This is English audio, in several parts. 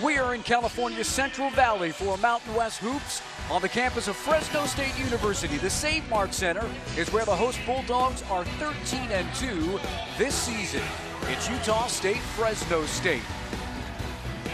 We are in California's Central Valley for Mountain West Hoops on the campus of Fresno State University. The St. Mark Center is where the host Bulldogs are 13-2 this season. It's Utah State, Fresno State.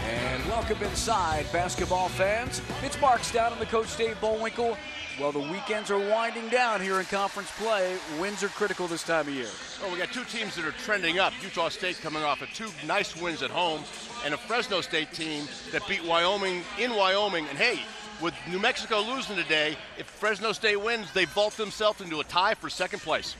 And welcome inside, basketball fans. It's Marks down in the Coach Dave Bullwinkle. Well, the weekends are winding down here in conference play. Wins are critical this time of year. Well, we got two teams that are trending up. Utah State coming off of two nice wins at home, and a Fresno State team that beat Wyoming in Wyoming. And hey, with New Mexico losing today, if Fresno State wins, they vault themselves into a tie for second place.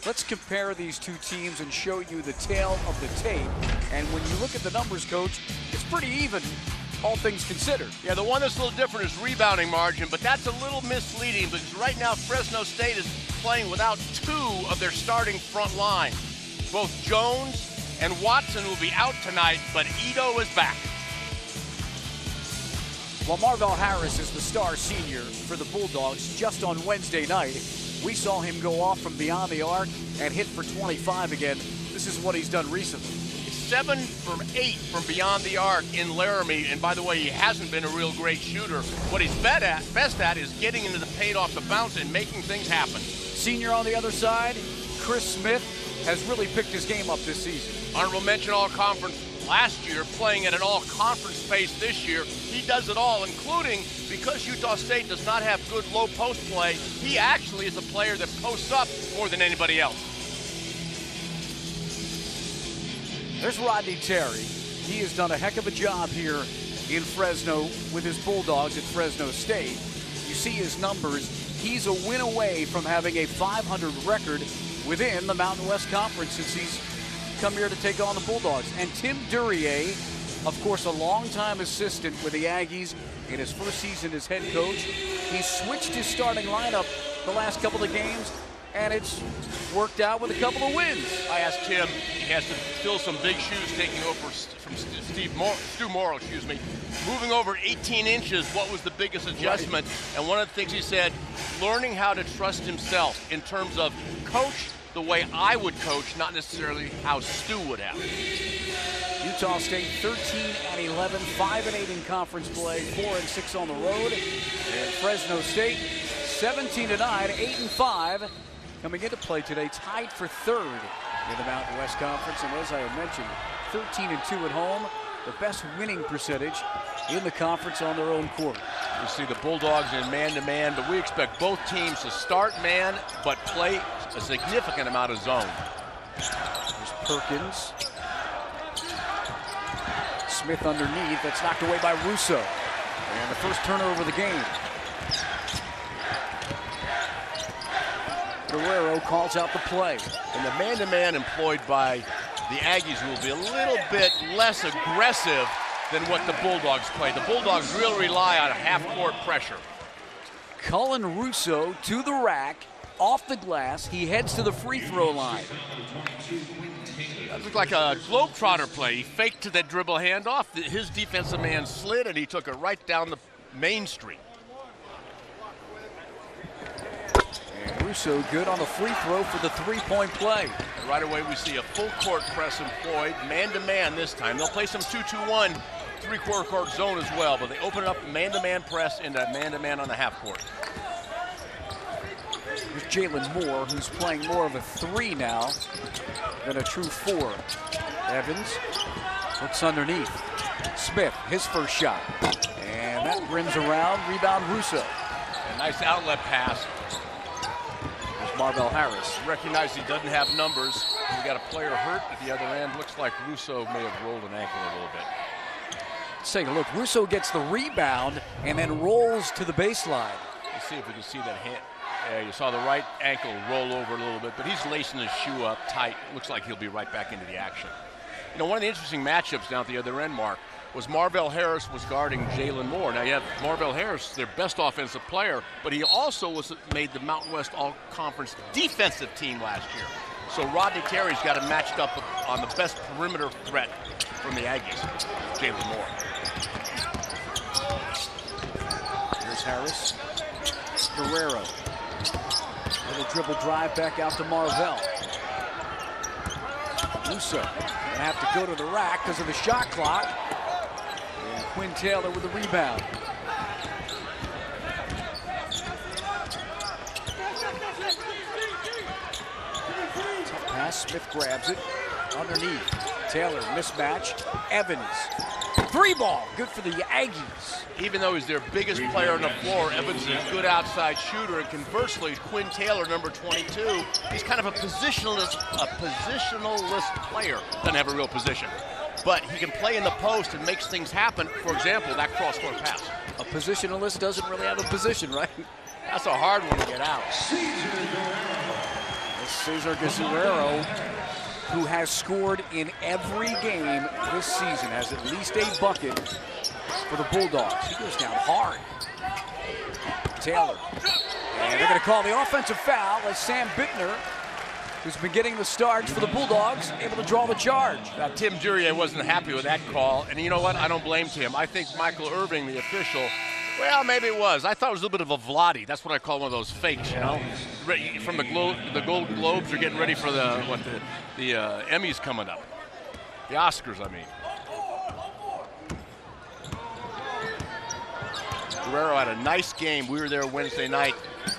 Let's compare these two teams and show you the tale of the tape. And when you look at the numbers, Coach, it's pretty even, all things considered. Yeah, the one that's a little different is rebounding margin, but that's a little misleading because right now Fresno State is playing without two of their starting front line. Both Jones and Watson will be out tonight, but Ito is back. Well, Marvell Harris is the star senior for the Bulldogs. Just on Wednesday night, we saw him go off from beyond the arc and hit for 25 again. This is what he's done recently. 7 from 8 from beyond the arc in Laramie, and by the way, he hasn't been a real great shooter. What he's best at is getting into the paint off the bounce and making things happen. Senior on the other side, Chris Smith has really picked his game up this season. Honorable mention all-conference last year, playing at an all-conference pace this year. He does it all, including because Utah State does not have good low post play, he actually is a player that posts up more than anybody else. There's Rodney Terry. He has done a heck of a job here in Fresno with his Bulldogs at Fresno State. You see his numbers. He's a win away from having a 500 record within the Mountain West Conference since he's come here to take on the Bulldogs. And Tim Duryea, of course, a longtime assistant with the Aggies in his first season as head coach. He switched his starting lineup the last couple of games, and it's worked out with a couple of wins. I asked Tim, he has to fill some big shoes taking over from Stu Morrill, moving over 18 inches, what was the biggest adjustment? Right. And one of the things he said, learning how to trust himself in terms of coach the way I would coach, not necessarily how Stu would have. Utah State 13-11, 5-8 in conference play, 4-6 on the road. And Fresno State 17-9, 8-5. Coming into play today, tied for third in the Mountain West Conference. And as I had mentioned, 13-2 at home, the best winning percentage in the conference on their own court. You see the Bulldogs in man-to-man, but we expect both teams to start man, but play a significant amount of zone. There's Perkins. Smith underneath, that's knocked away by Russo. And the first turnover of the game. Guerrero calls out the play. And the man-to-man employed by the Aggies will be a little bit less aggressive than what the Bulldogs play. The Bulldogs really rely on half-court pressure. Cullen Russo to the rack, off the glass. He heads to the free throw line. That looked like a Globetrotter play. He faked to that dribble handoff. His defensive man slid, and he took it right down the main street. And Russo good on the free throw for the three-point play. And right away we see a full court press employed, man-to-man this time. They'll play some 2-2-1 three-quarter court zone as well, but they open it up man-to-man press into man-to-man on the half court. Here's Jalen Moore, who's playing more of a 3 now than a true 4. Evans looks underneath. Smith, his first shot. And that rims around, rebound Russo. A nice outlet pass. There's Marvell Harris. Recognize he doesn't have numbers. We got a player hurt at the other end. Looks like Russo may have rolled an ankle a little bit. Let's take a look. Russo gets the rebound and then rolls to the baseline. Let's see if we can see that hand. Yeah, you saw the right ankle roll over a little bit, but he's lacing his shoe up tight. Looks like he'll be right back into the action. You know, one of the interesting matchups down at the other end, Mark, was Marvell Harris was guarding Jalen Moore. Now you have Marvell Harris, their best offensive player, but he also made the Mountain West All-Conference defensive team last year. So Rodney Terry's got him matched up on the best perimeter threat from the Aggies, Jalen Moore. Here's Harris. Guerrero. Little dribble drive back out to Marvell. Russo gonna have to go to the rack because of the shot clock. Quinn Taylor with the rebound. Tough pass, Smith grabs it. Underneath, Taylor mismatch. Evans, 3-ball, good for the Aggies. Even though he's their biggest player on the floor, Evans is a good outside shooter, and conversely, Quinn Taylor, number 22, he's kind of a positionalist player. Doesn't have a real position, but he can play in the post and makes things happen. For example, that cross-court pass. A positionalist doesn't really have a position, right? That's a hard one to get out. Cesar Guerrero, who has scored in every game this season, has at least a bucket for the Bulldogs. He goes down hard. Taylor. And they're going to call the offensive foul as Sam Bittner, who's been getting the starts for the Bulldogs, able to draw the charge. Now, Tim Duryea wasn't happy with that call, and you know what? I don't blame Tim. I think Michael Irving, the official, well, maybe it was. I thought it was a little bit of a Vladi. That's what I call one of those fakes, you know? From the Golden Globes are getting ready for the Emmys coming up. The Oscars, I mean. Guerrero had a nice game. We were there Wednesday night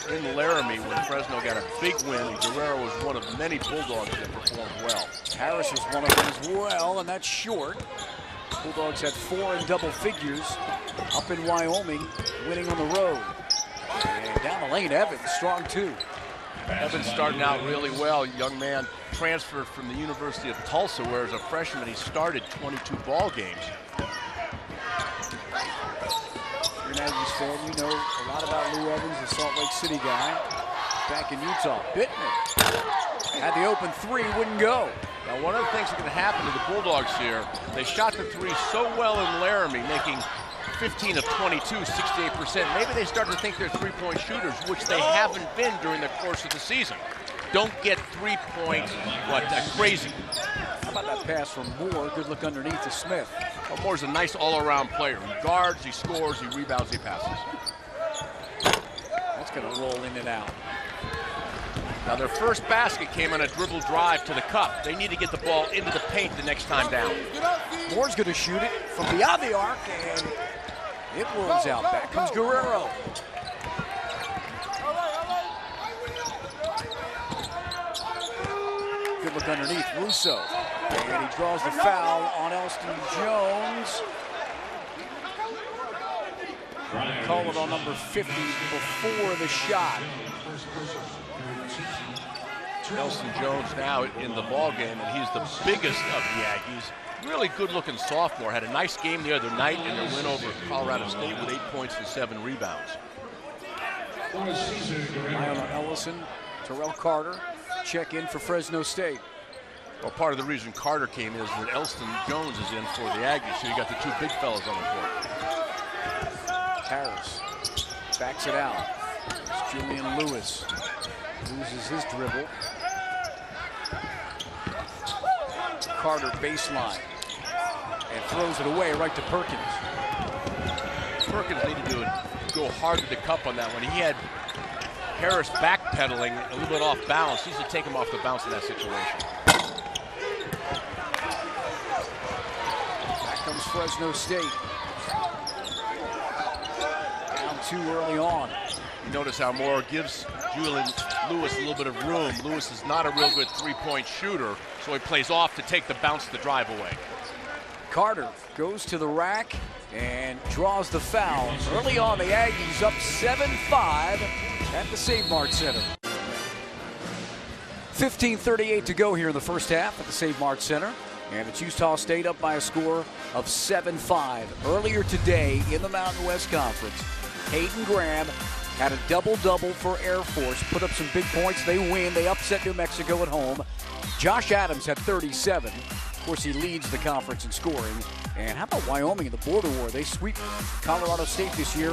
in Laramie when Fresno got a big win, and Guerrero was one of many Bulldogs that performed well. Harris was one of them as well, and that's short. Bulldogs had 4 in double figures up in Wyoming, winning on the road. And down the lane, Evans, strong too. Evans starting out really well. Young man transferred from the University of Tulsa, where as a freshman he started 22 ball games. If you're an Aggies fan, you know a lot about Lou Evans, the Salt Lake City guy, back in Utah. Bittner had the open 3, wouldn't go. Now, one of the things that can happen to the Bulldogs here, they shot the 3 so well in Laramie, making 15 of 22, 68%. Maybe they start to think they're three-point shooters, which they haven't been during the course of the season. Don't get 3 points, crazy. How about that pass from Moore? Good look underneath to Smith. Well, Moore's a nice all-around player. He guards, he scores, he rebounds, he passes. That's going to roll in and out. Now, their first basket came on a dribble drive to the cup. They need to get the ball into the paint the next time down. Moore's going to shoot it from beyond the arc, and it rolls out. Back comes Guerrero. Good look underneath, Russo. And he draws the foul on Elston Jones. Call it on number 50 before the shot. Elston Jones now in the ball game, and he's the biggest of the Aggies. Really good-looking sophomore. Had a nice game the other night in their win over Colorado State with 8 points and 7 rebounds. Lionel Ellison, Terrell Carter, check in for Fresno State. Well, part of the reason Carter came in is that Elston Jones is in for the Aggies, so you got the 2 big fellas on the court. Harris backs it out. It's Julian Lewis. Loses his dribble. Carter baseline and throws it away right to Perkins. Perkins needed to go hard to the cup on that one. He had Harris backpedaling a little bit off balance. He needs to take him off the bounce in that situation. Back comes Fresno State. Down 2 early on. You notice how Moore gives Julian Lewis a little bit of room. Lewis is not a real good 3-point shooter, so he plays off to take the bounce the drive away. Carter goes to the rack and draws the foul. Early on, the Aggies up 7-5 at the Save Mart Center. 15:38 to go here in the first half at the Save Mart Center. And it's Utah State up by a score of 7-5. Earlier today in the Mountain West Conference, Hayden Graham had a double-double for Air Force, put up some big points. They win. They upset New Mexico at home. Josh Adams had 37. Of course, he leads the conference in scoring. And how about Wyoming in the border war? They sweep Colorado State this year.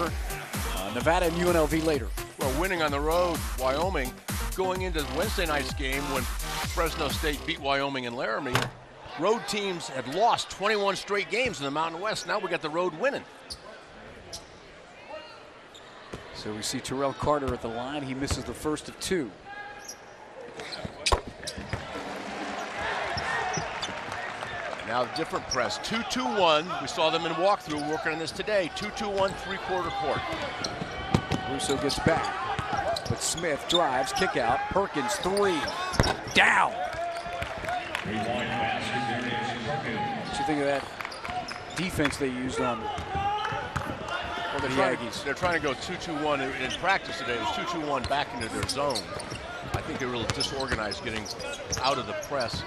Nevada and UNLV later. Well, winning on the road, Wyoming, going into Wednesday night's game when Fresno State beat Wyoming and Laramie, road teams had lost 21 straight games in the Mountain West. Now we got the road winning. So we see Terrell Carter at the line. He misses the first of 2. Now different press, 2-2-1. We saw them in walkthrough working on this today. 2-2-1, three-quarter court. Russo gets back, but Smith drives, kick out. Perkins, three, down. What you think of that defense they used on the Aggies? They're trying to go 2-2-1 in practice today. It was 2-2-1 back into their zone. I think they're really disorganized getting out of the press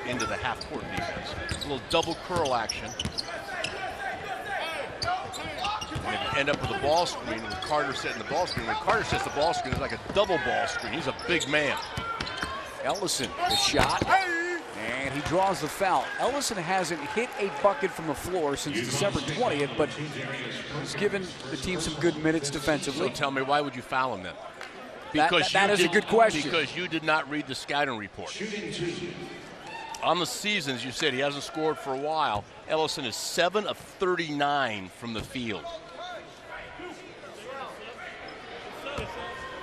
into the half-court defense. A little double curl action. And they end up with a ball screen with Carter setting the ball screen. When Carter sets the ball screen, it's like a double ball screen. He's a big man. Ellison, the shot, and he draws the foul. Ellison hasn't hit a bucket from the floor since December 20th, but he's given the team some good minutes defensively. So tell me, why would you foul him then? Because that is a good question. Because you did not read the scouting report. On the seasons, you said he hasn't scored for a while. Ellison is 7 of 39 from the field.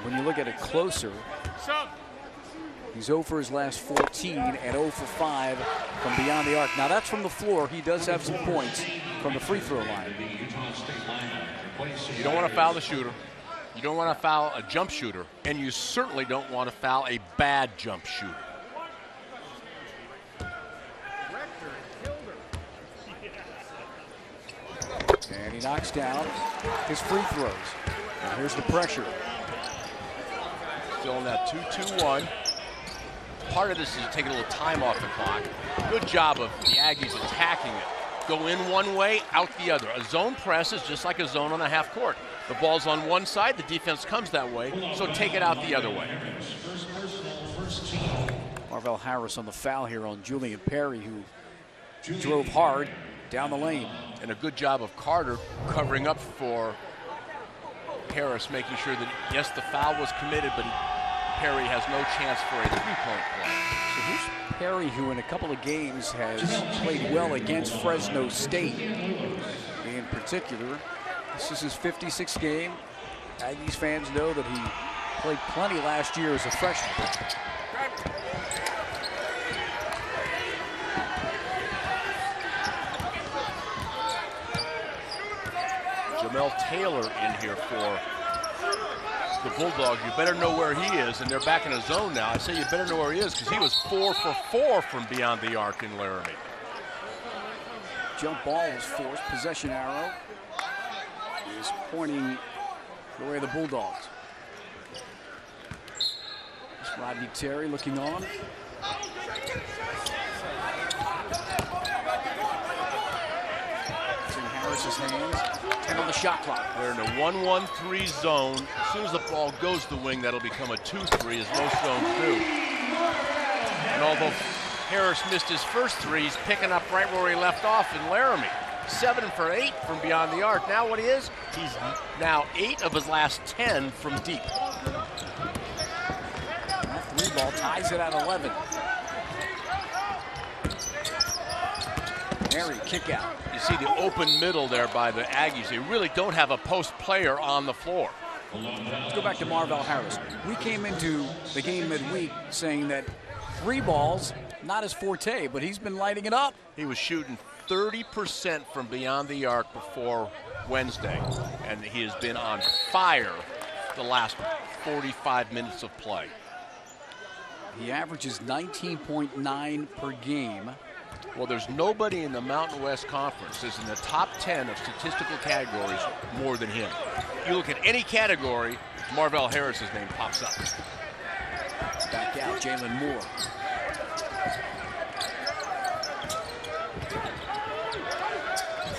When you look at it closer, he's 0 for his last 14 and 0 for 5 from beyond the arc. Now that's from the floor. He does have some points from the free throw line. You don't want to foul the shooter. You don't want to foul a jump shooter. And you certainly don't want to foul a bad jump shooter. And he knocks down his free throws. And here's the pressure. Still in that 2-2-1. Part of this is taking a little time off the clock. Good job of the Aggies attacking it. Go in one way, out the other. A zone press is just like a zone on the half court. The ball's on one side, the defense comes that way, so take it out the other way. Marvell Harris on the foul here on Julian Perry, who drove hard down the lane. And a good job of Carter covering up for Harris, making sure that, yes, the foul was committed, but Perry has no chance for a three-point play. So here's Perry, who in a couple of games has played well against Fresno State in particular. This is his 56th game. Aggies fans know that he played plenty last year as a freshman. Jamel Taylor in here for the Bulldogs. You better know where he is, and they're back in a zone now. I say you better know where he is because he was 4 for 4 from beyond the arc in Laramie. Jump ball was forced. Possession arrow is pointing the way of the Bulldogs. It's Rodney Terry looking on. It's in Harris's hands. 10 on the shot clock. They're in a 1-1-3 zone. As soon as the ball goes to the wing, that'll become a 2-3, as most zones do. And although Harris missed his first three, he's picking up right where he left off in Laramie. 7 for 8 from beyond the arc. Now what he is, he's now 8 of his last 10 from deep. That three ball ties it at 11. Mary, kick out. You see the open middle there by the Aggies. They really don't have a post player on the floor. Let's go back to Marvell Harris. We came into the game midweek saying that three balls, not his forte, but he's been lighting it up. He was shooting 30% from beyond the arc before Wednesday, and he has been on fire the last 45 minutes of play. He averages 19.9 per game. Well, there's nobody in the Mountain West Conference that's in the top 10 of statistical categories more than him. You look at any category, Marvell Harris's name pops up. Back out, Jalen Moore.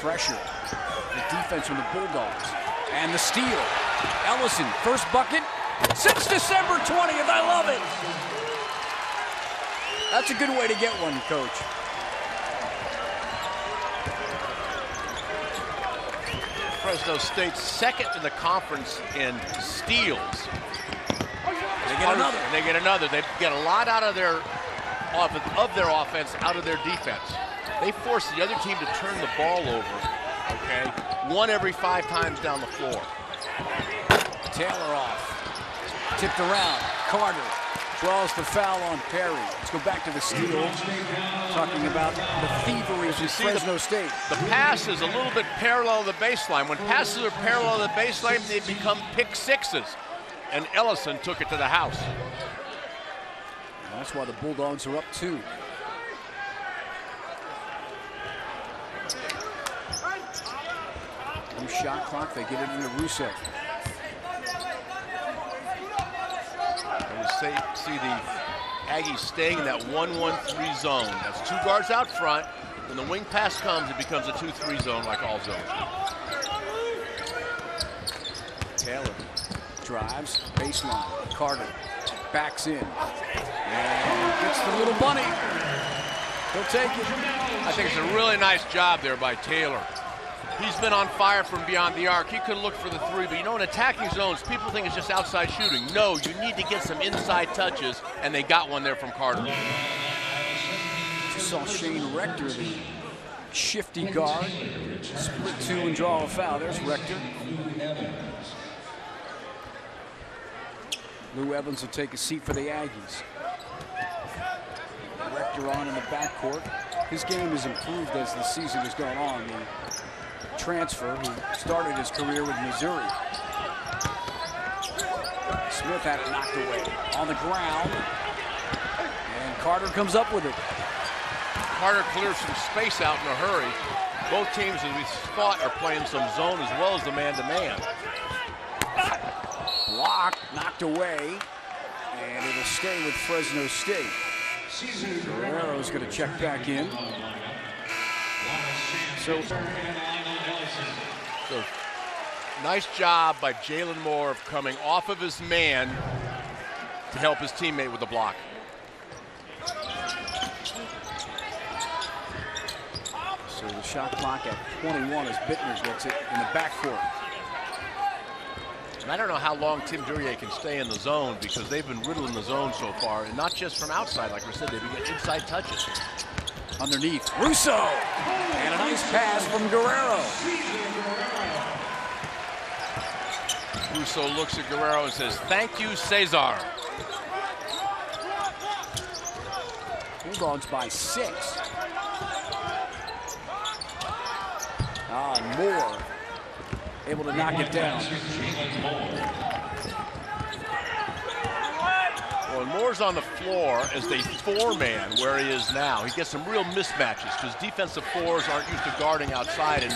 Pressure. The defense from the Bulldogs. And the steal. Ellison, first bucket since December 20th. I love it. That's a good way to get one, Coach. Fresno State's second in the conference in steals. They get another. And they get another. They get a lot out of their offense, out of their defense. They force the other team to turn the ball over, okay? 1 every 5 times down the floor. Taylor off. Tipped around. Carter draws the foul on Perry. Let's go back to the steal, talking about the thievery of Fresno State. The pass is a little bit parallel to the baseline. When passes are parallel to the baseline, they become pick sixes. And Ellison took it to the house. And that's why the Bulldogs are up 2. New shot clock, they get it into Russo. And we see the Aggies staying in that 1-1-3 zone. That's 2 guards out front. When the wing pass comes, it becomes a 2-3 zone like all zones. Taylor drives, baseline. Carter backs in. And gets the little bunny. He'll take it. I think it's a really nice job there by Taylor. He's been on fire from beyond the arc. He could look for the 3, but you know, in attacking zones, people think it's just outside shooting. No, you need to get some inside touches, and they got one there from Carter. Just saw Shane Rector, the shifty guard, split 2 and draw a foul. There's Rector. Lou Evans will take a seat for the Aggies. Rector on in the backcourt. His game has improved as the season has gone on. The transfer who started his career with Missouri. Smith had it knocked away on the ground. And Carter comes up with it. Carter clears some space out in a hurry. Both teams, as we thought, are playing some zone as well as the man-to-man. Blocked, knocked away, and it'll stay with Fresno State. Guerrero's going to check back in. So nice job by Jalen Moore of coming off of his man to help his teammate with the block. So the shot clock at 21 as Bittner gets it in the backcourt. And I don't know how long Tim Duryea can stay in the zone because they've been riddling the zone so far, and not just from outside, like we said, they've been getting inside touches. Underneath, Russo, and a nice pass from Guerrero. Russo looks at Guerrero and says, "Thank you, Cesar." Bulldogs by 6. And Moore able to knock it down. Well, Moore's on the floor as the 4-man where he is now. He gets some real mismatches because defensive 4s aren't used to guarding outside, and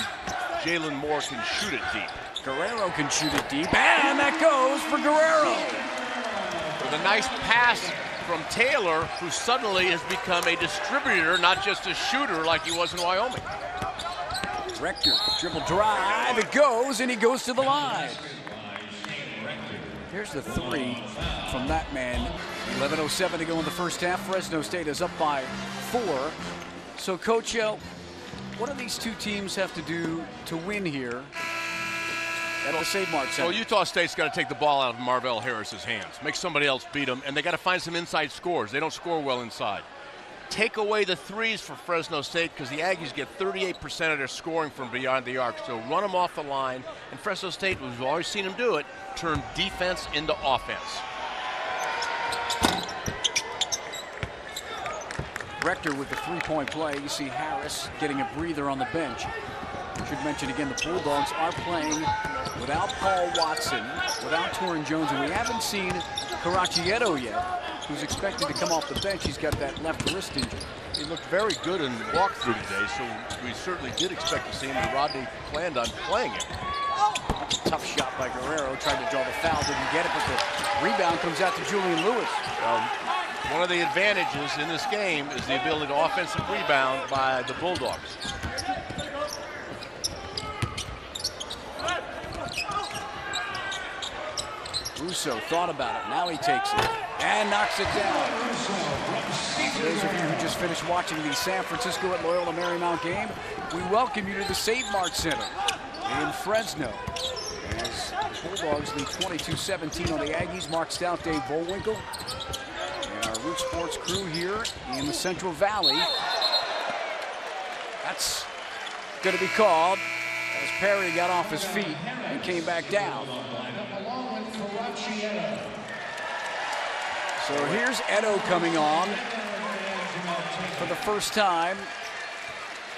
Jalen Moore can shoot it deep. Guerrero can shoot it deep, and that goes for Guerrero. With a nice pass from Taylor, who suddenly has become a distributor, not just a shooter like he was in Wyoming. Rector, dribble drive, it goes, and he goes to the line. Here's the 3 from that man. 11:07 to go in the first half. Fresno State is up by 4. So, Coach, what do these two teams have to do to win here at the Save Mart Center? Well, Utah State's got to take the ball out of Marvell Harris's hands, make somebody else beat them, and they got to find some inside scores. They don't score well inside. Take away the 3s for Fresno State because the Aggies get 38% of their scoring from beyond the arc. So run them off the line, and Fresno State, we've always seen them do it, turn defense into offense. Rector with the 3-point play. You see Harris getting a breather on the bench. Should mention again, the Bulldogs are playing without Paul Watson, without Torrin Jones, and we haven't seen Caraccietto yet, who's expected to come off the bench. He's got that left wrist injury. He looked very good in walkthrough today, so we certainly did expect to see him, and Rodney planned on playing him. That's a tough shot by Guerrero. Tried to draw the foul, didn't get it, but the rebound comes out to Julian Lewis. One of the advantages in this game is the ability to offensive rebound by the Bulldogs. Russo thought about it. Now he takes it and knocks it down. For those of you who just finished watching the San Francisco at Loyola Marymount game, we welcome you to the Save Mart Center in Fresno. As the Bulldogs lead 22-17 on the Aggies. Mark Stout, Dave Bullwinkle, and our Root Sports crew here in the Central Valley. That's going to be called as Perry got off his feet and came back down. So here's Edo coming on. for the first time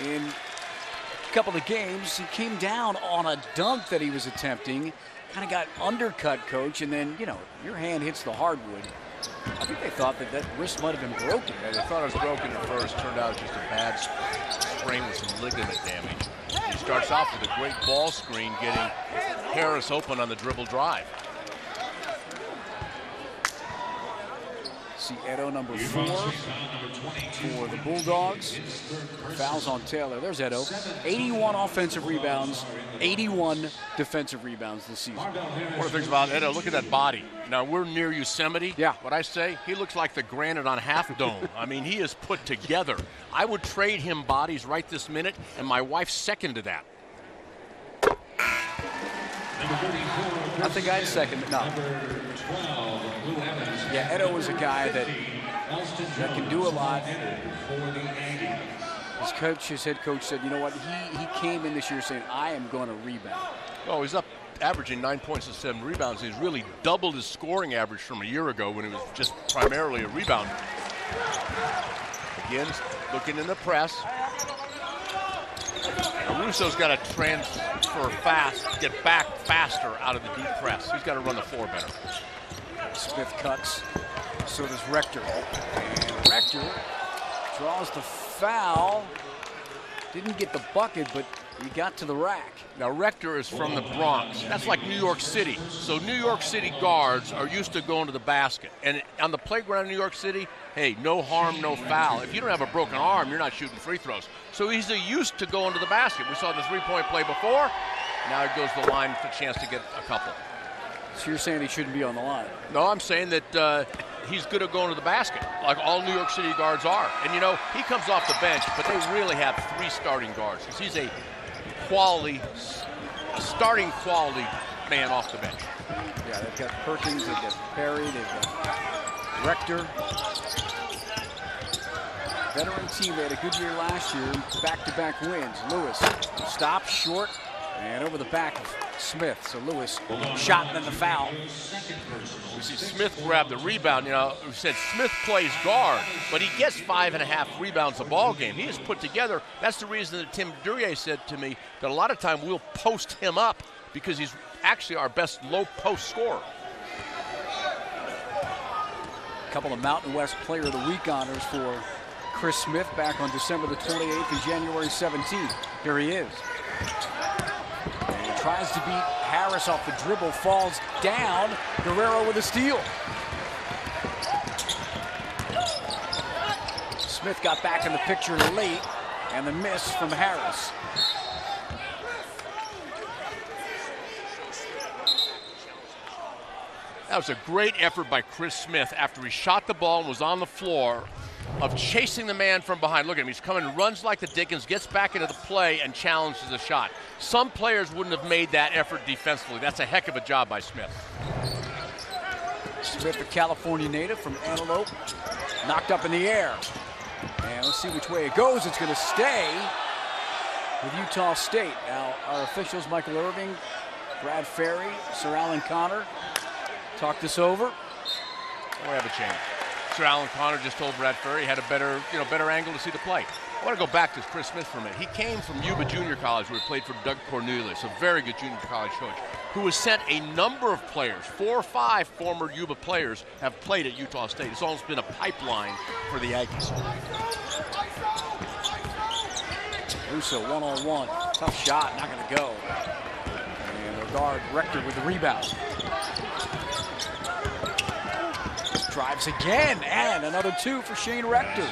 in a couple of games, he came down on a dunk that he was attempting. Kind of got undercut, Coach, and then, you know, your hand hits the hardwood. I think they thought that that wrist might have been broken. Yeah, they thought it was broken at first. Turned out it was just a bad sprain with some ligament damage. He starts off with a great ball screen, getting Harris open on the dribble drive. See Edo, number 4 for the Bulldogs. Fouls on Taylor. There's Edo. 81 offensive rebounds, 81 defensive rebounds this season. One of the things about Edo, look at that body. Now, we're near Yosemite. Yeah. What I say, he looks like the granite on Half Dome. I mean, he is put together. I would trade him bodies right this minute, and my wife's second to that. I think I'd second it. No. Yeah, Edo is a guy that can do a lot. His coach, his head coach said, you know what, he came in this year saying, I am going to rebound. Oh, he's up averaging 9 points and 7 rebounds. He's really doubled his scoring average from a year ago when he was just primarily a rebounder. Again, looking in the press. Now, Russo's got to transfer fast, get back faster out of the deep press. He's got to run the floor better. Smith cuts, so does Rector. And Rector draws the foul. Didn't get the bucket, but he got to the rack. Now, Rector is from the Bronx. That's like New York City. So New York City guards are used to going to the basket. And on the playground in New York City, hey, no harm, no foul. If you don't have a broken arm, you're not shooting free throws. So he's used to going to the basket. We saw the three-point play before. Now he goes to the line for a chance to get a couple. So you're saying he shouldn't be on the line? No, I'm saying that he's good at going to the basket, like all New York City guards are. And, you know, he comes off the bench, but they really have 3 starting guards because he's a starting quality man off the bench. Yeah, they've got Perkins, they've got Perry, they've got Rector. Veteran team, they had a good year last year, back-to-back wins. Lewis stops short and over the back of Smith. So Lewis shot and then the foul. We see Smith grab the rebound. You know, we said Smith plays guard, but he gets 5.5 rebounds a ball game. He is put together. That's the reason that Tim Duryea said to me that a lot of time we'll post him up because he's actually our best low post scorer. A couple of Mountain West Player of the Week honors for Chris Smith back on December the 28th and January 17th. Here he is. And he tries to beat Harris off the dribble, falls down. Guerrero with a steal. Smith got back in the picture late, and the miss from Harris. That was a great effort by Chris Smith after he shot the ball and was on the floor of chasing the man from behind. Look at him. He's coming, runs like the Dickens, gets back into the play, and challenges the shot. Some players wouldn't have made that effort defensively. That's a heck of a job by Smith. Smith, a California native from Antelope, knocked up in the air. And let's see which way it goes. It's going to stay with Utah State. Now, our officials, Michael Irving, Brad Ferry, Sir Alan Connor, talked this over. We have a change. Sir Alan Connor just told Brad Ferry he had a better angle to see the play. I want to go back to Chris Smith for a minute. He came from Yuba Junior College, where he played for Doug Cornelius, a very good junior college coach, who has sent a number of players. 4 or 5 former Yuba players have played at Utah State. It's almost been a pipeline for the Aggies. Russo one-on-one, tough shot, not going to go. And the guard Rector with the rebound. Drives again, and another 2 for Shane Rector.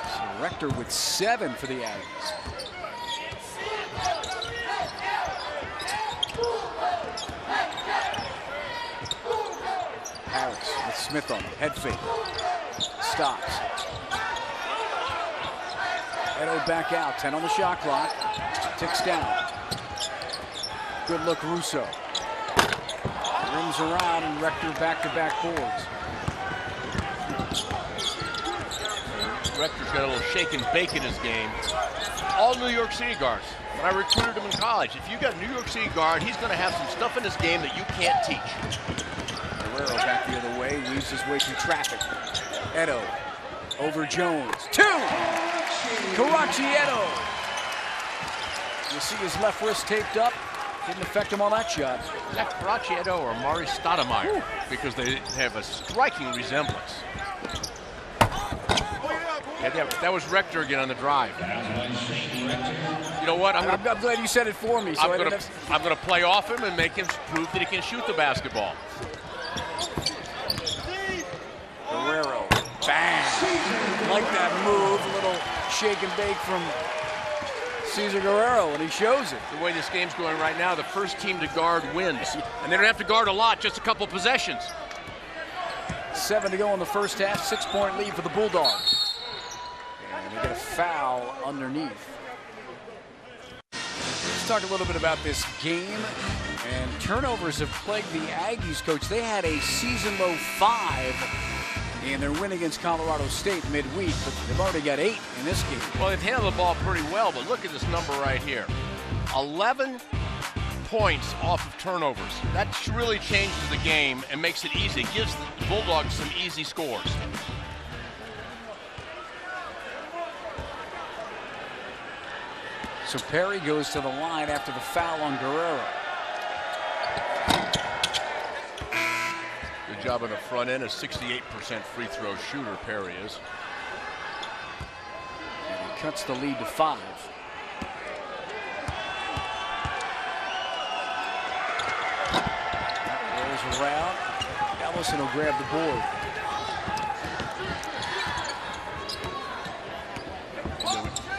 So Rector with 7 for the Aggies. Harris with Smith on him, head fake. Stops. Edo back out, 10 on the shot clock. Ticks down. Good look, Russo. Rims around and Rector back-to-back boards. Rector's got a little shake and bake in his game. All New York City guards. When I recruited him in college, if you got a New York City guard, he's going to have some stuff in his game that you can't teach. Guerrero back the other way, weaves his way through traffic. Edo over Jones. 2! Karachi Edo. You see his left wrist taped up. Didn't affect him on that shot. Is that Karachi Edo or Mari Stoudemire? Because they have a striking resemblance. Yeah, that was Rector again on the drive. You know what? I'm glad you said it for me. So I'm going to play off him and make him prove that he can shoot the basketball. Guerrero, bang! Like that move, a little shake and bake from Cesar Guerrero, and he shows it. The way this game's going right now, the first team to guard wins. And they don't have to guard a lot, just a couple possessions. 7 to go in the first half, 6-point lead for the Bulldogs. And they get a foul underneath. Let's talk a little bit about this game. And turnovers have plagued the Aggies, Coach. They had a season-low 5 in their win against Colorado State midweek, but they've already got 8 in this game. Well, they've handled the ball pretty well, but look at this number right here. 11 points off of turnovers. That really changes the game and makes it easy. It gives the Bulldogs some easy scores. So Perry goes to the line after the foul on Guerrero. Good job on the front end. A 68% free throw shooter, Perry is. And he cuts the lead to 5. Rolls around. Ellison will grab the board.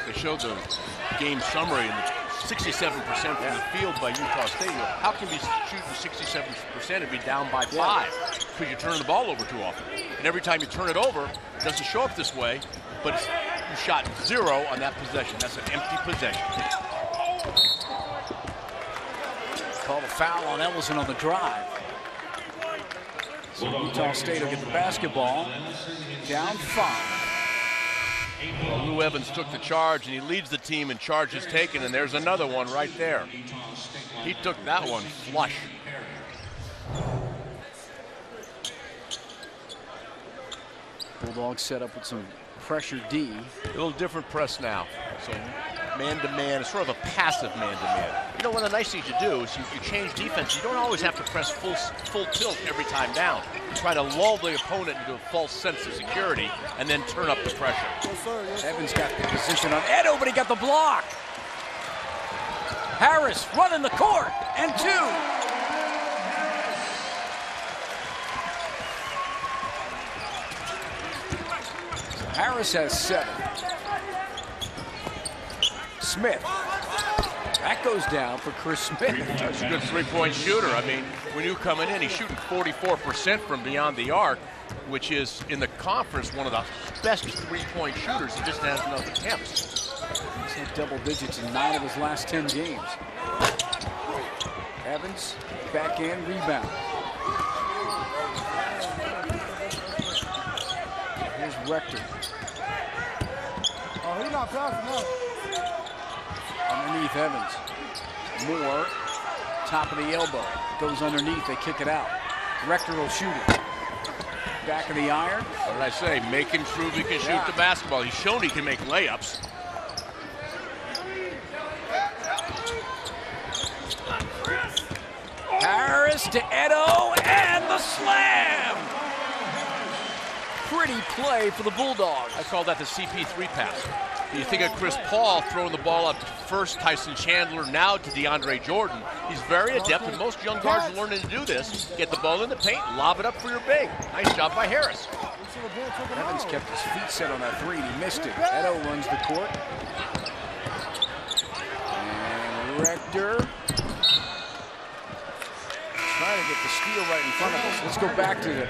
They showed the game summary, and 67% from the field by Utah State. How can you be shooting 67% and be down by 5? Because you're turning the ball over too often. And every time you turn it over, it doesn't show up this way, but you shot 0 on that possession. That's an empty possession. Call the foul on Ellison on the drive. So Utah State will get the basketball. Down 5. Well, Lou Evans took the charge, and he leads the team in charges taken, and there's another one right there. He took that one flush. Bulldogs set up with some pressure D. A little different press now. So man-to-man, it's sort of a passive man-to-man. You know, one of the nice things you do is you change defense. You don't always have to press full tilt every time down. You try to lull the opponent into a false sense of security and then turn up the pressure. Evans got the position on Edo, but he got the block. Harris running the court, and 2. Harris has 7. Smith. That goes down for Chris Smith. That's a good three-point shooter. I mean, when you coming in, he's shooting 44% from beyond the arc, which is, in the conference, one of the best three-point shooters. He just has enough attempts. He's had double digits in 9 of his last 10 games. Evans, back end, rebound. Here's Rector. Oh, he's not passing up. Underneath Evans. Moore, top of the elbow. Goes underneath, they kick it out. Rector will shoot it. Back of the iron. What did I say? Make him prove he can shoot the basketball. He's shown he can make layups. Harris to Edo, and the slam! Pretty play for the Bulldogs. I call that the CP3 pass. You think of Chris Paul throwing the ball up to first, Tyson Chandler, now to DeAndre Jordan. He's very adept, and most young guards are learning to do this. Get the ball in the paint, lob it up for your big. Nice job by Harris. Evans kept his feet set on that 3, and he missed it. Edo runs the court. And Rector trying to get the steal right in front of us. Let's go back to the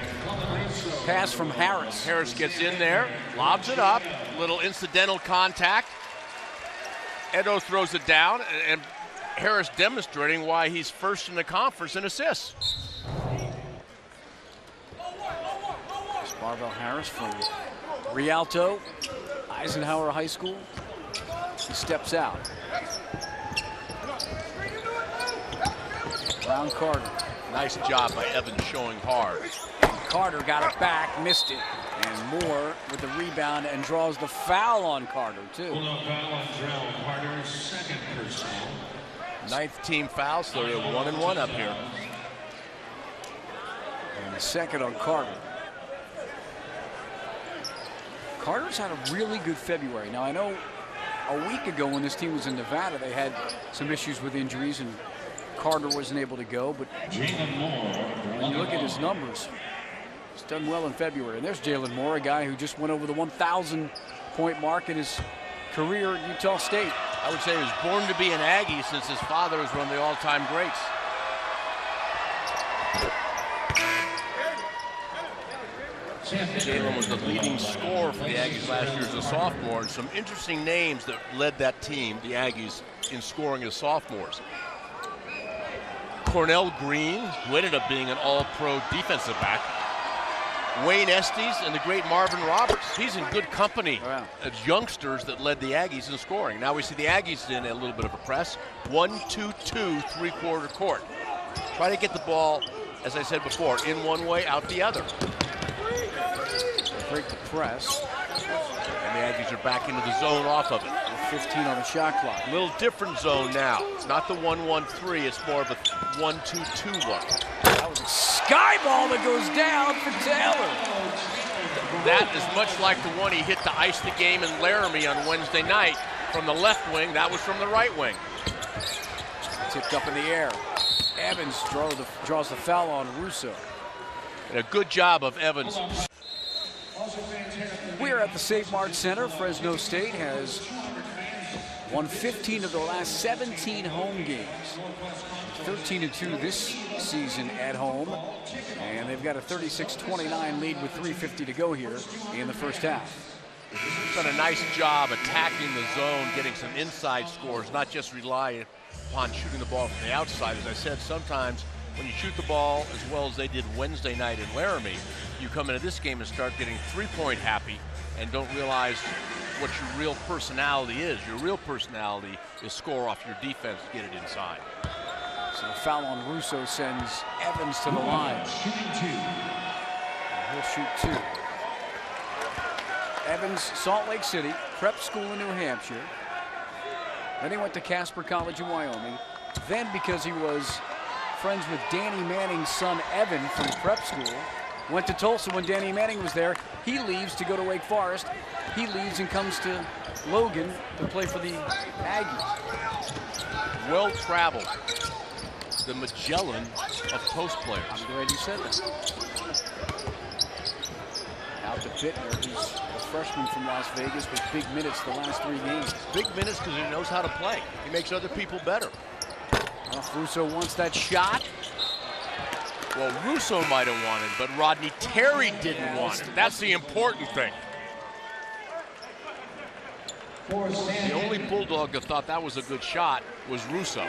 pass from Harris. Harris gets in there, lobs it up, little incidental contact. Edo throws it down, and Harris demonstrating why he's first in the conference in assists. Marvell Harris from Rialto, Eisenhower High School. He steps out. Brown Carter. Nice job by Evans showing hard. Carter got it back, missed it. And Moore with the rebound and draws the foul on Carter, too. Foul on Drell, Carter's second personal. 9th team foul, so they're 1-1 up here. And the second on Carter. Carter's had a really good February. Now, I know a week ago when this team was in Nevada, they had some issues with injuries and Carter wasn't able to go. But when you look at his numbers, he's done well in February. And there's Jalen Moore, a guy who just went over the 1,000-point mark in his career at Utah State. I would say he was born to be an Aggie since his father was one of the all-time greats. Jalen was the leading scorer for the Aggies last year as a sophomore, and some interesting names that led that team, the Aggies, in scoring as sophomores. Cornell Green, who ended up being an all-pro defensive back. Wayne Estes and the great Marvin Roberts. He's in good company as youngsters that led the Aggies in scoring. Now we see the Aggies in a little bit of a press. 1-2-2, three-quarter court. Try to get the ball, as I said before, in one way, out the other. Break the press. And the Aggies are back into the zone off of it. 15 on the shot clock. A little different zone now. It's not the 1-1-3, it's more of a 1-2-2 look. That was a sky ball that goes down for Taylor. That is much like the one he hit to ice the game in Laramie on Wednesday night from the left wing. That was from the right wing. Tipped up in the air. Evans draws the foul on Russo. And a good job of Evans. We're at the St. Mark Center. Fresno State has won 15 of their last 17 home games. 13-2 this season at home. And they've got a 36-29 lead with 3:50 to go here in the first half. He's done a nice job attacking the zone, getting some inside scores, not just rely upon shooting the ball from the outside. As I said, sometimes when you shoot the ball as well as they did Wednesday night in Laramie, you come into this game and start getting three-point happy and don't realize what your real personality is. Your real personality is score off your defense to get it inside. So the foul on Russo sends Evans to the line. He'll shoot two. Evans, Salt Lake City, prep school in New Hampshire. Then he went to Casper College in Wyoming. Then, because he was friends with Danny Manning's son Evan from prep school, went to Tulsa when Danny Manning was there. He leaves to go to Wake Forest. He leaves and comes to Logan to play for the Aggies. Well-traveled. The Magellan of post players. I'm glad you said that. Out to Bittner, who's a freshman from Las Vegas with big minutes the last 3 games. Big minutes because he knows how to play. He makes other people better. If Russo wants that shot. Well, Russo might have wanted, but Rodney Terry didn't want it. That's the important thing. The only Bulldog that thought that was a good shot was Russo.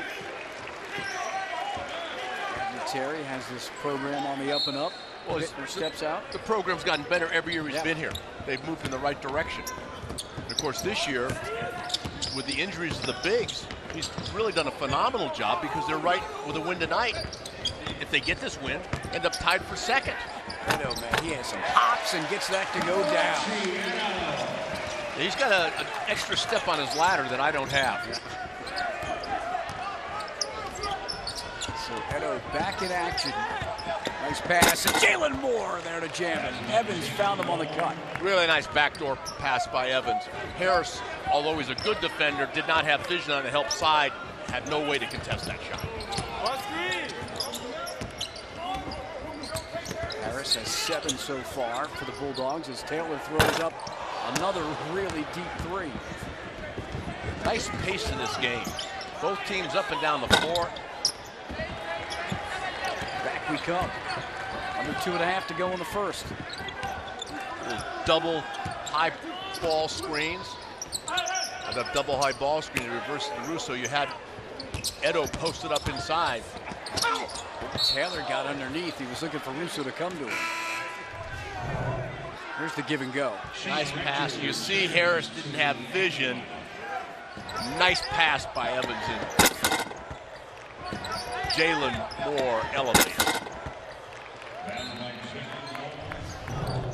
Terry has this program on the up and up. Well, Bittner steps out. The program's gotten better every year he's been here. They've moved in the right direction. And of course, this year, with the injuries of the bigs, he's really done a phenomenal job because they're right with a win tonight. If they get this win, end up tied for second. I know, man. He has some hops and gets that to go down. He's got an extra step on his ladder that I don't have. So Edo back in action. Nice pass. And Jalen Moore there to jam it. Evans found him on the cut. Really nice backdoor pass by Evans. Harris, although he's a good defender, did not have vision on the help side. Had no way to contest that shot. Harris has 7 so far for the Bulldogs as Taylor throws up another really deep 3. Nice pace in this game. Both teams up and down the floor. Back we come. Under 2.5 to go in the first. Double high ball screens. And that double high ball screen reverses to Russo. You had Edo posted up inside. Taylor got underneath. He was looking for Russo to come to him. Here's the give and go. Nice pass. You see Harris didn't have vision. Nice pass by Evans. And Jalen Moore elevates.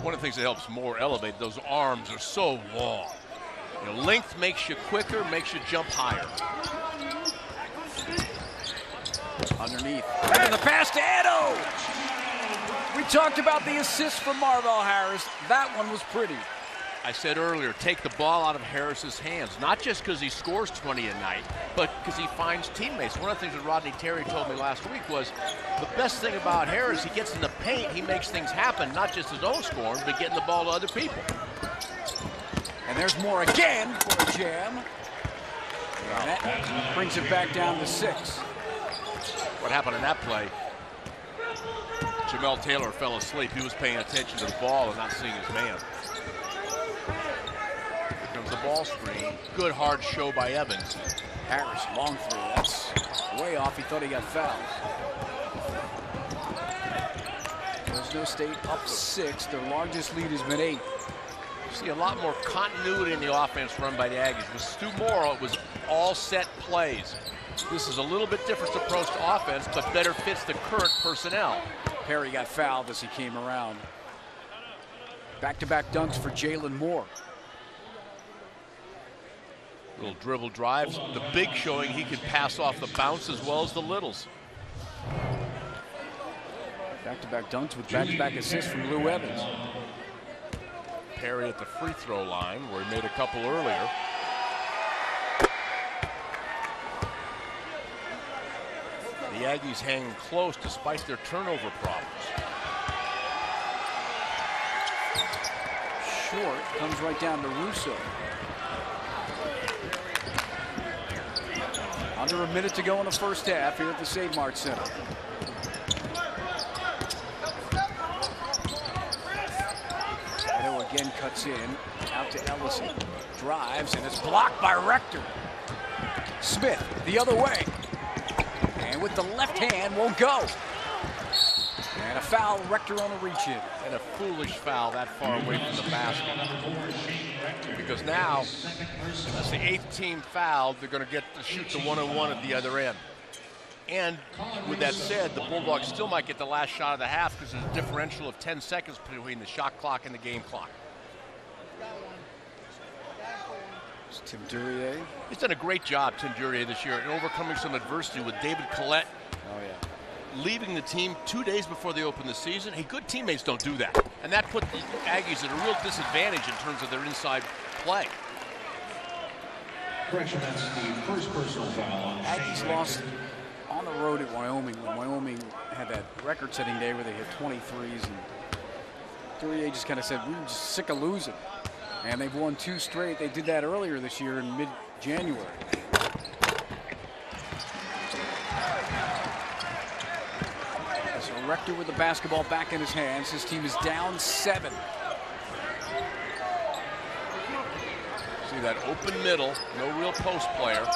one of the things that helps Moore elevate, those arms are so long. You know, length makes you quicker, makes you jump higher. Underneath. And the pass to Edo. We talked about the assist from Marvell Harris. That one was pretty. I said earlier, take the ball out of Harris's hands, not just because he scores 20 a night, but because he finds teammates. One of the things that Rodney Terry told me last week was the best thing about Harris, he gets in the paint, he makes things happen, not just his own scoring, but getting the ball to other people. And there's Moore again for a jam. And that brings it back down to 6. What happened in that play? Jamel Taylor fell asleep. He was paying attention to the ball and not seeing his man. Here comes the ball screen. Good hard show by Evans. Harris, long three. That's way off. He thought he got fouled. Fresno State up 6. Their largest lead has been 8. You see a lot more continuity in the offense run by the Aggies. With Stu Morrow, it was all set plays. This is a little bit different approach to offense, but better fits the current personnel. Perry got fouled as he came around. Back-to-back dunks for Jalen Moore. Little dribble drives. The big showing he could pass off the bounce as well as the littles. Back-to-back dunks with back-to-back assists from Lou Evans. Perry at the free throw line where he made a couple earlier. The Aggies hanging close despite their turnover problems. Short comes right down to Russo. Under a minute to go in the first half here at the Save Mart Center. Edo again cuts in, out to Ellison. Drives and is blocked by Rector. Smith the other way. And with the left hand won't go. And a foul, Rector on the reach-in. And a foolish foul that far away from the basket. Because now, that's the 8th team foul. They're going to get to shoot the 1-on-1 at the other end. And with that said, the Bulldogs still might get the last shot of the half because there's a differential of 10 seconds between the shot clock and the game clock. It's Tim Duryea. He's done a great job, Tim Duryea, this year in overcoming some adversity with David Collette. Oh, yeah. Leaving the team 2 days before they open the season. Hey, good teammates don't do that. And that put the Aggies at a real disadvantage in terms of their inside play. Correction, that's the first personal foul on Aggies lost on the road at Wyoming when Wyoming had that record-setting day where they hit 23s. And Duryea just kind of said, we're just sick of losing. And they've won 2 straight. They did that earlier this year in mid-January. So Rector with the basketball back in his hands. His team is down 7. See that open middle, no real post player.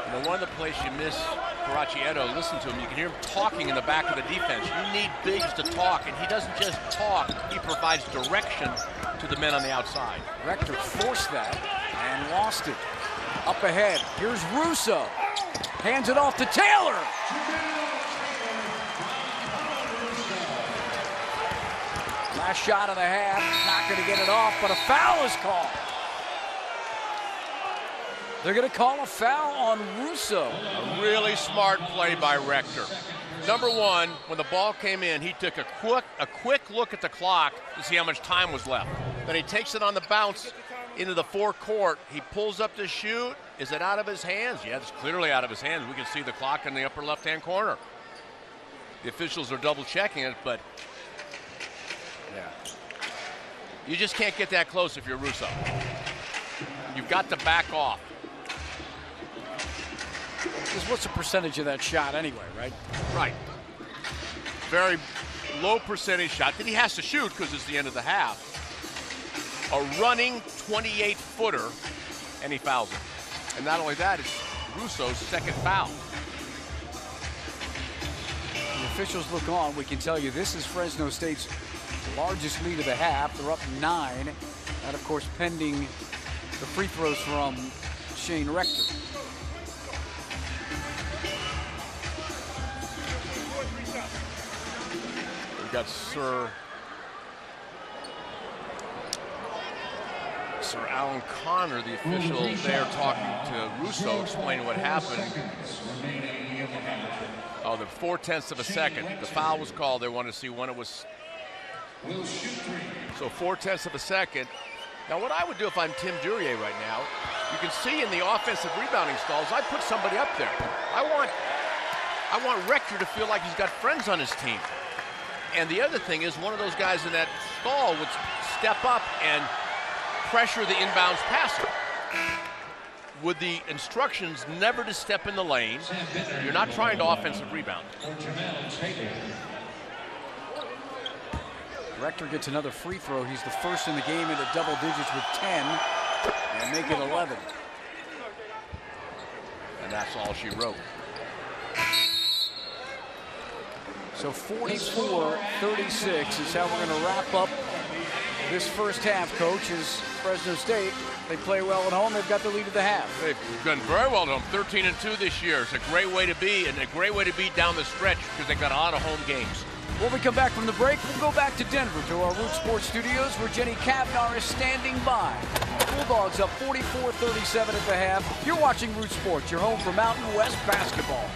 You know, one of the plays you miss Karachi Edo, listen to him, you can hear him talking in the back of the defense. You need bigs to talk, and he doesn't just talk, he provides direction to the men on the outside. Rector forced that and lost it. Up ahead, here's Russo. Hands it off to Taylor. Last shot of the half, not going to get it off, but a foul is called. They're going to call a foul on Russo. A really smart play by Rector. Number one, when the ball came in, he took a quick look at the clock to see how much time was left. Then he takes it on the bounce into the forecourt. He pulls up to shoot. Is it out of his hands? Yeah, it's clearly out of his hands. We can see the clock in the upper left-hand corner. The officials are double-checking it, but yeah, you just can't get that close if you're Russo. You've got to back off. What's the percentage of that shot anyway, right? Right. Very low percentage shot that he has to shoot because it's the end of the half. A running 28-footer, and he fouls it. And not only that, it's Russo's second foul. The officials look on. We can tell you this is Fresno State's largest lead of the half. They're up 9. And, of course, pending the free throws from Shane Rector. got Sir Alan Connor, the official there, talking to Russo, explaining what happened. Oh, the 4/10 of a second. The foul was called. They wanted to see when it was. So 4/10 of a second. Now, what I would do if I'm Tim Duryea right now, you can see in the offensive rebounding stalls, I put somebody up there. I want Rector to feel like he's got friends on his team. And the other thing is, one of those guys in that stall would step up and pressure the inbounds passer. With the instructions never to step in the lane, you're not trying to offensive rebound. Rector gets another free throw. He's the first in the game into double digits with 10, and make it 11. And that's all she wrote. So 44-36 is how we're going to wrap up this first half, Coach, is Fresno State. They play well at home. They've got the lead of the half. They've done very well at home, 13-2 this year. It's a great way to be, and a great way to be down the stretch because they've got a lot of home games. When we come back from the break, we'll go back to Denver to our Root Sports studios where Jenny Kavnar is standing by. Bulldogs up 44-37 at the half. You're watching Root Sports, your home for Mountain West basketball.